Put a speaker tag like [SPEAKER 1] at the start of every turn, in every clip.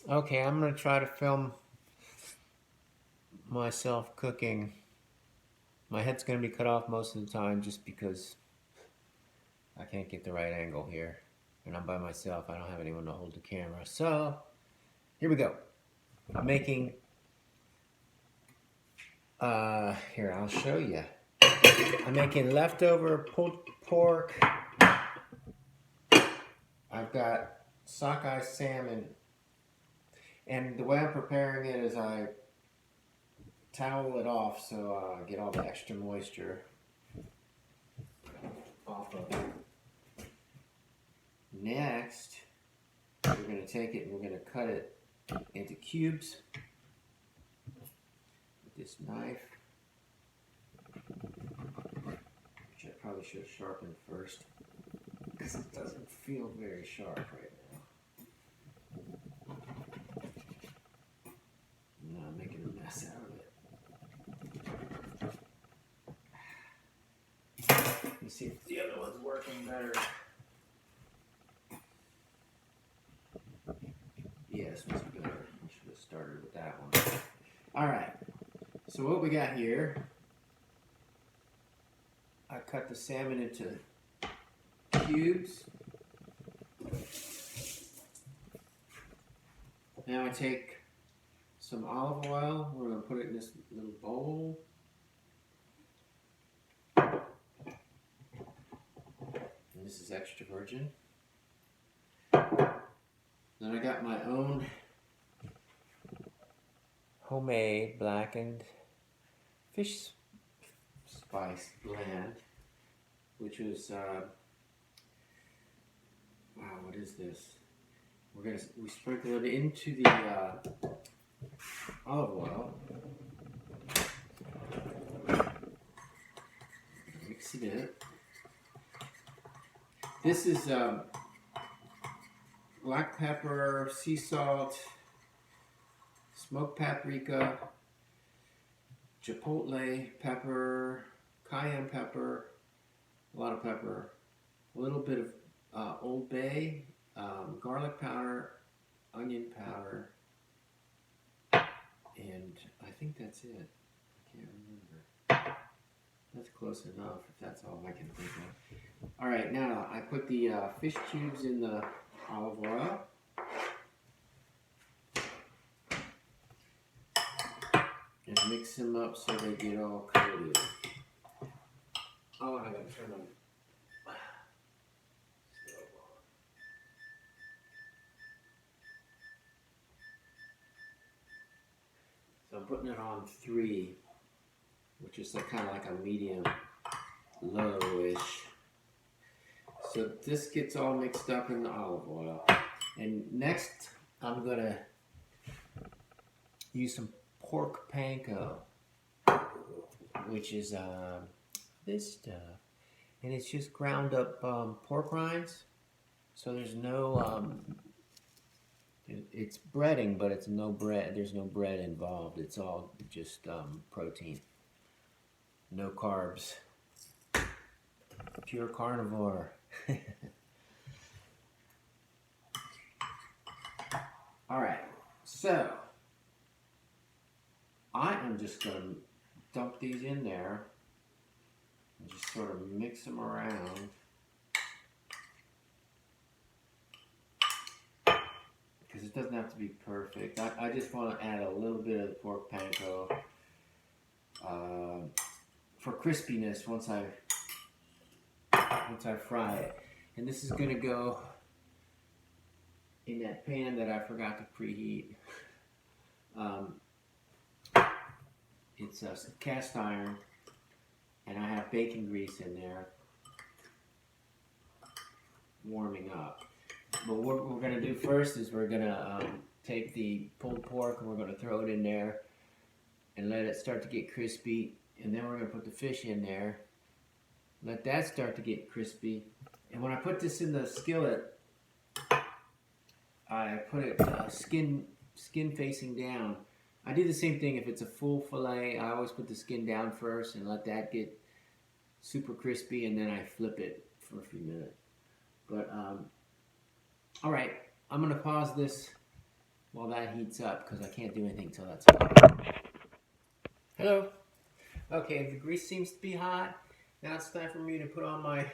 [SPEAKER 1] Okay, I'm gonna try to film myself cooking. My head's gonna be cut off most of the time just because I can't get the right angle here. And I'm by myself. I don't have anyone to hold the camera. So, here we go. I'm making, here, I'll show you. I'm making leftover pulled pork. I've got sockeye salmon. And the way I'm preparing it is I towel it off so I get all the extra moisture off of it. Next, we're going to take it and we're going to cut it into cubes with this knife, which I probably should have sharpened first because it doesn't feel very sharp right now. No, I'm making a mess out of it. Let me see if the other one's working better. Yes, much better. I should have started with that one. All right. So what we got here, I cut the salmon into cubes. Now I take some olive oil. We're going to put it in this little bowl. And this is extra virgin. Then I got my own homemade blackened fish spice blend, which is wow, what is this? We sprinkle it into the olive oil, mix it in. This is black pepper, sea salt, smoked paprika, chipotle pepper, cayenne pepper, a lot of pepper, a little bit of Old Bay, garlic powder, onion powder, and I think that's it. I can't remember. That's close enough if that's all I can think of. All right, now I put the fish cubes in the olive oil. And mix them up so they get all coated. Oh, I gotta turn them. So I'm putting it on 3, which is kind of like a medium lowish. So this gets all mixed up in the olive oil. And next, I'm gonna use some pork panko, which is this stuff, and it's just ground up pork rinds. So there's no it's breading, but it's no bread. There's no bread involved. It's all just protein, no carbs, pure carnivore. All right, so I am just going to dump these in there and just sort of mix them around. Because it doesn't have to be perfect. I just want to add a little bit of the pork panko for crispiness once I fry it. And this is going to go in that pan that I forgot to preheat. It's a cast iron, and I have bacon grease in there warming up. But what we're going to do first is we're going to take the pulled pork and we're going to throw it in there and let it start to get crispy. And then we're going to put the fish in there, let that start to get crispy. And when I put this in the skillet, I put it skin facing down. I do the same thing if it's a full fillet. I always put the skin down first and let that get super crispy, and then I flip it for a few minutes. But all right, I'm gonna pause this while that heats up because I can't do anything until that's hot. Hello. Okay, the grease seems to be hot. Now it's time for me to put on my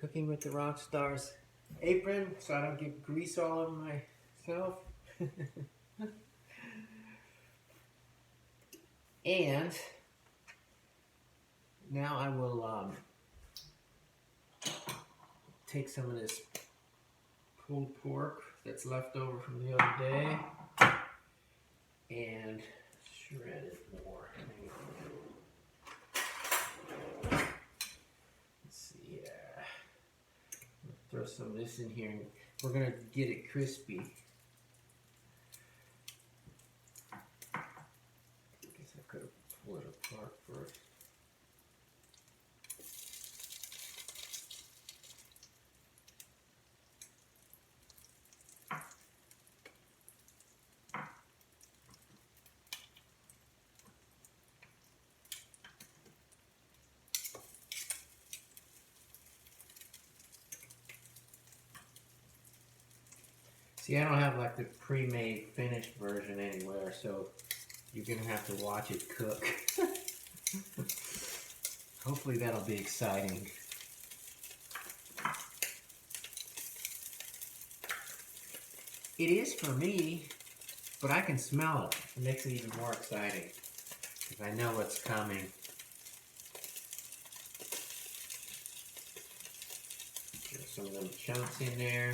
[SPEAKER 1] Cooking with the Rock Stars apron so I don't get grease all over myself. And now I will take some of this pulled pork that's left over from the other day and shred it more. Let's see, throw some of this in here and we're going to get it crispy. I guess I could have pulled it apart first. See, I don't have like the pre-made finished version anywhere, so you're gonna have to watch it cook. Hopefully that'll be exciting. It is for me, but I can smell it. It makes it even more exciting because I know what's coming. Get some of them chunks in there.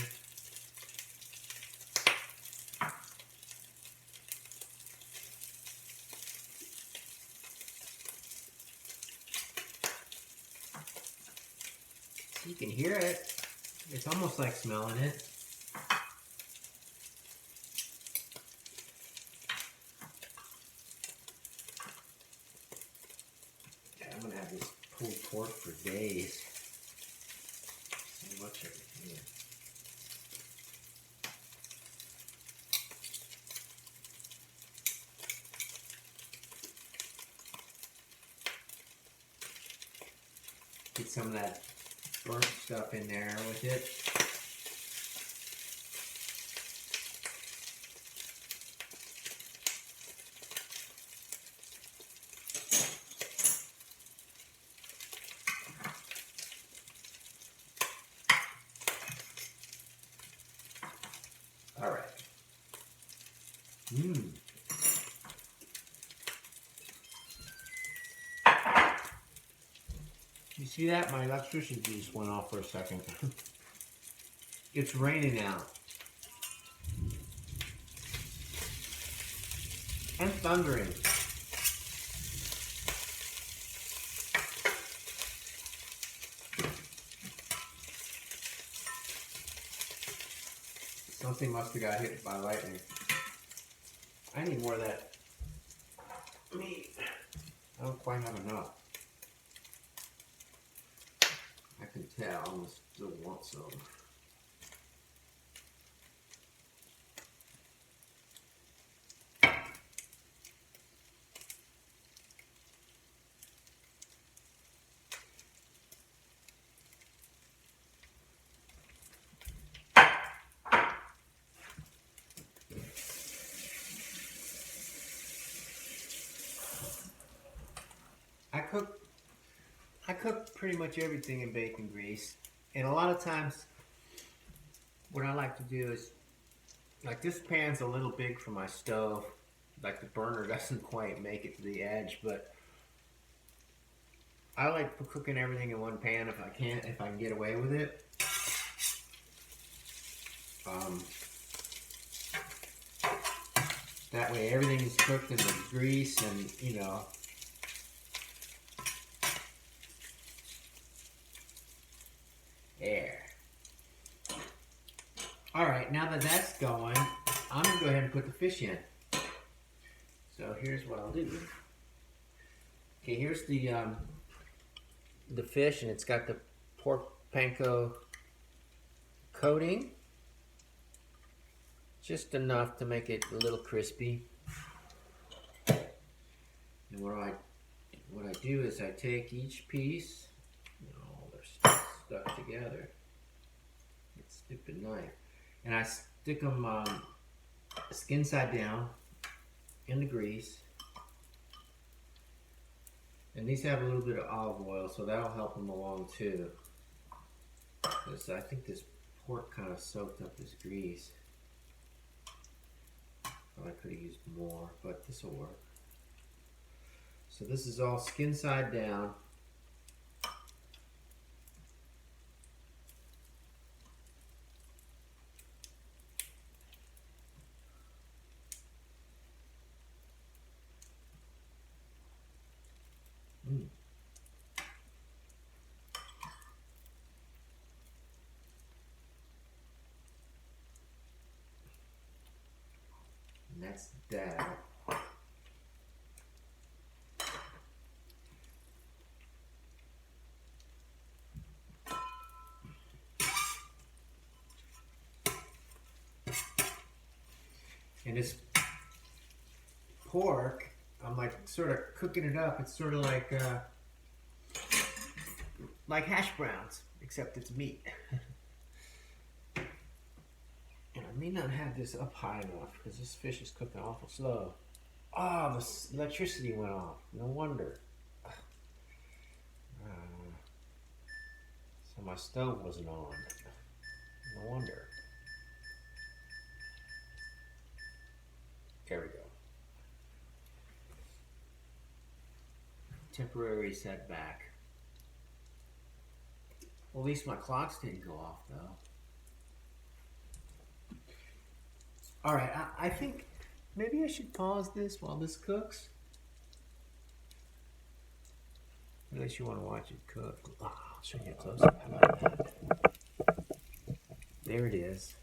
[SPEAKER 1] You can hear it. It's almost like smelling it. Yeah, I'm gonna have this pulled pork for days. So much of it here. Get some of that burnt stuff in there with it. All right. You see that? My electricity just went off for a second. It's raining out. And thundering. Something must have got hit by lightning. I need more of that meat. I don't quite have enough. I can tell, I still want some. I cook pretty much everything in bacon grease, and a lot of times what I like to do is, like, this pan's a little big for my stove, like the burner doesn't quite make it to the edge, but I like cooking everything in one pan if I can get away with it. That way everything is cooked in the grease and, you know, there. Alright, now that that's going, I'm going to go ahead and put the fish in. So here's what I'll do. Okay, here's the fish, and it's got the pork panko coating. Just enough to make it a little crispy. And what I do is I take each piece, they're stuck together. It's a stupid knife. and I stick them skin side down in the grease. And these have a little bit of olive oil, so that'll help them along too. Because I think this pork kind of soaked up this grease. Well, I could have used more, but this will work. So this is all skin side down. Mm. And that's that. And this pork, I'm like sort of cooking it up. It's sort of like hash browns, except it's meat. And I may not have this up high enough because this fish is cooking awful slow. Oh, the electricity went off. No wonder. So my stove wasn't on. No wonder. There we go. Temporary setback. Well, at least my clocks didn't go off though. All right, I think maybe I should pause this while this cooks. Unless you want to watch it cook. Oh, I'll show you a close-up. How about that? There it is.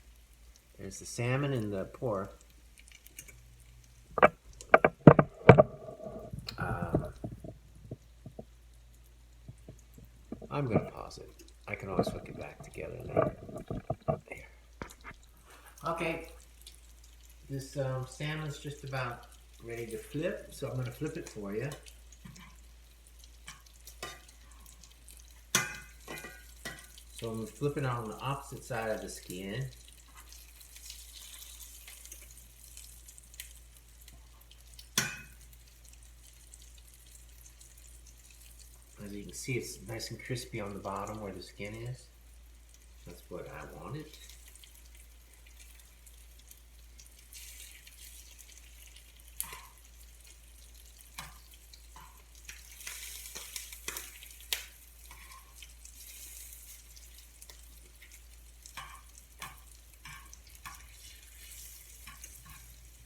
[SPEAKER 1] There's the salmon and the pork. I'm going to pause it. I can always hook it back together later. There. Okay. This salmon's just about ready to flip, so I'm going to flip it for you. So I'm flipping it on the opposite side of the skin. As you can see, it's nice and crispy on the bottom where the skin is. That's what I wanted.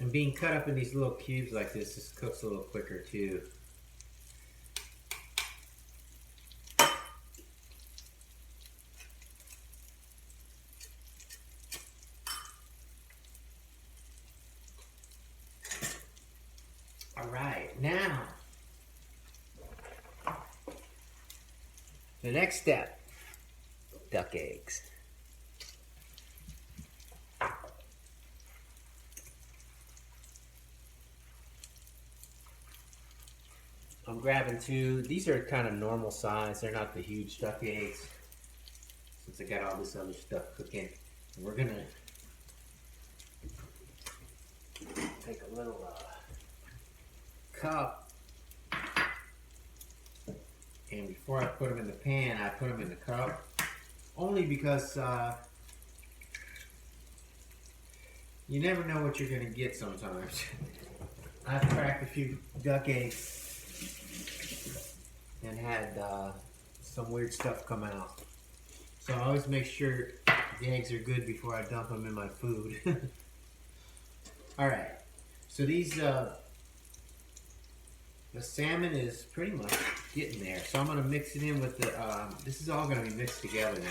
[SPEAKER 1] And being cut up in these little cubes like this cooks a little quicker too. All right, now the next step, duck eggs. I'm grabbing two. These are kind of normal size. They're not the huge duck eggs. Since I got all this other stuff cooking, and we're gonna take a little cup, and before I put them in the pan, I put them in the cup, only because you never know what you're gonna get sometimes. I've cracked a few duck eggs and had some weird stuff come out. So I always make sure the eggs are good before I dump them in my food. Alright, so these, the salmon is pretty much getting there. So I'm going to mix it in with the, this is all going to be mixed together now.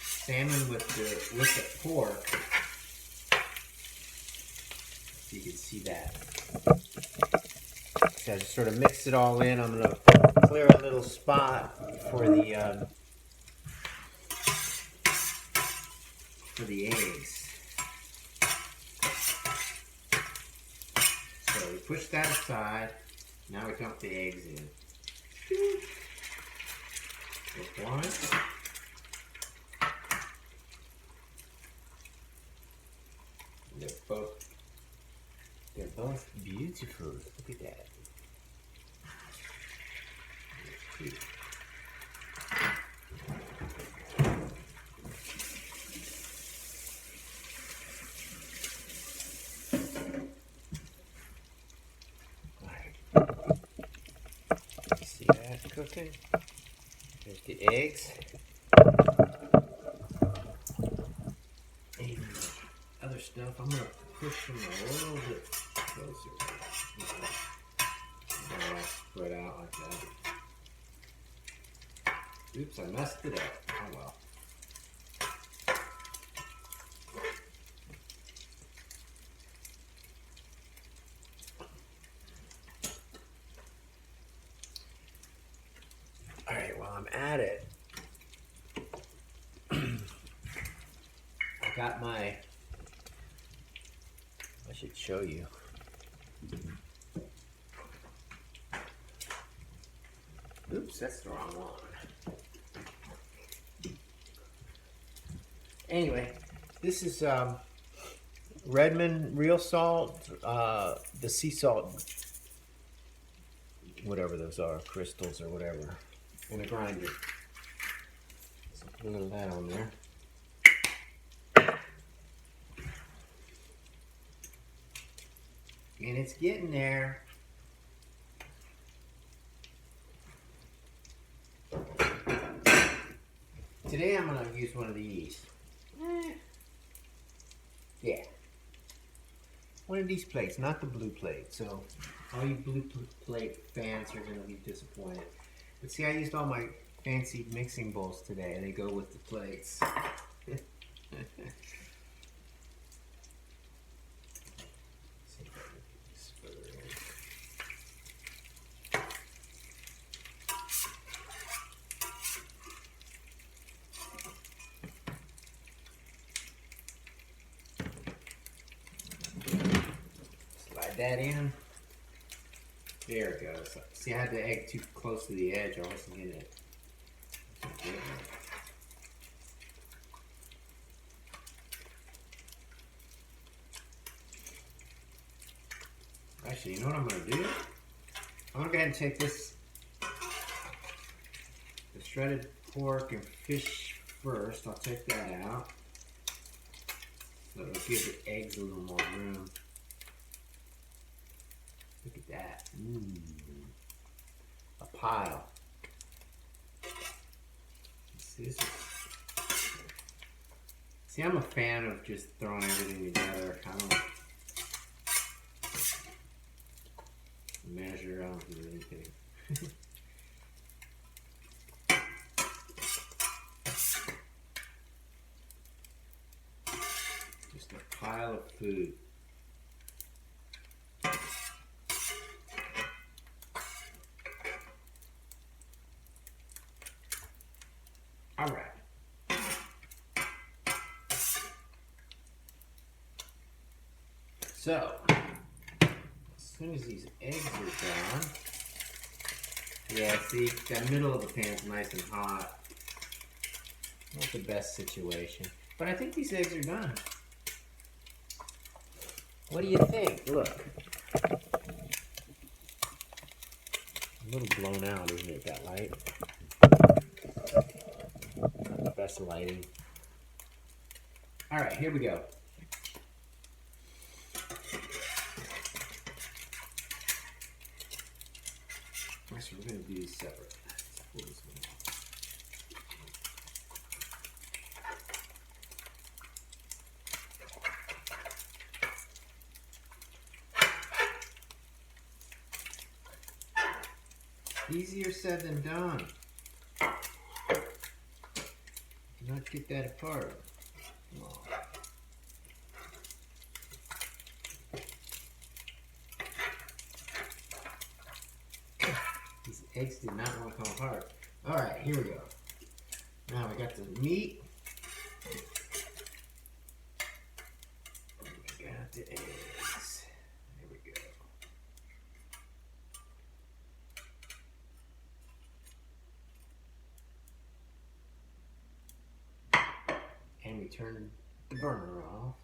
[SPEAKER 1] Salmon with the pork. So you can see that. So I just sort of mix it all in. I'm going to clear a little spot for the eggs. So we push that aside. Now we dump the eggs in. With one. They're both beautiful. Look at that. Cute. See that cooking? There's the eggs. And other stuff. I'm gonna push them a little bit closer. Spread out like that. Oops, I messed it up. Oh well. Alright, while I'm at it, I got my, I should show you. Oops, that's the wrong one. Anyway, this is Redmond real salt, the sea salt, whatever those are, crystals or whatever, in a grinder. So put a little of that on there. And it's getting there. Today I'm going to use one of these. Yeah. One of these plates, not the blue plate. So all you blue plate fans are going to be disappointed. But see, I used all my fancy mixing bowls today. They go with the plates. That in. There it goes. See, I had the egg too close to the edge. I wasn't getting it. Actually, you know what I'm going to do? I'm going to go ahead and take this, the shredded pork and fish first. I'll take that out. So it'll give the eggs a little more room. Look at that. A pile. See, I'm a fan of just throwing everything together. I don't measure, I don't do anything. Just a pile of food. All right. So, as soon as these eggs are done, yeah, see, that middle of the pan's nice and hot. Not the best situation, but I think these eggs are done. What do you think? Look. A little blown out, isn't it, that light? Not the best lighting. All right, here we go. Actually, we're going to do these separate. Pull this one out. Easier said than done. Not get that apart. Oh. These eggs did not want to come apart. All right, here we go. Now we got the meat. We got the eggs. There we go. And we turn the burner off.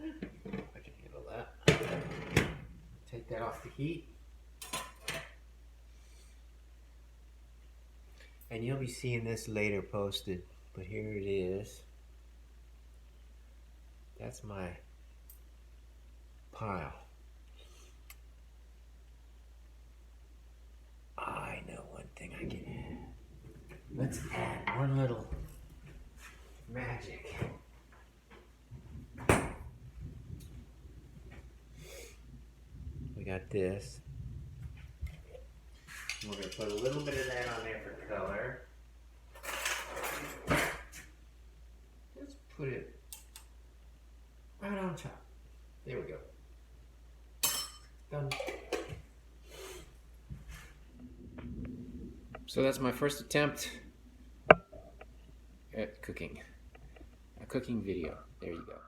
[SPEAKER 1] I can handle that. Take that off the heat. And you'll be seeing this later posted, but here it is. That's my pile. I know one thing I can add. Let's add one little magic. We got this. We're going to put a little bit of that on there for color. Let's put it right on top. There we go. Done. So that's my first attempt at cooking. A cooking video. There you go.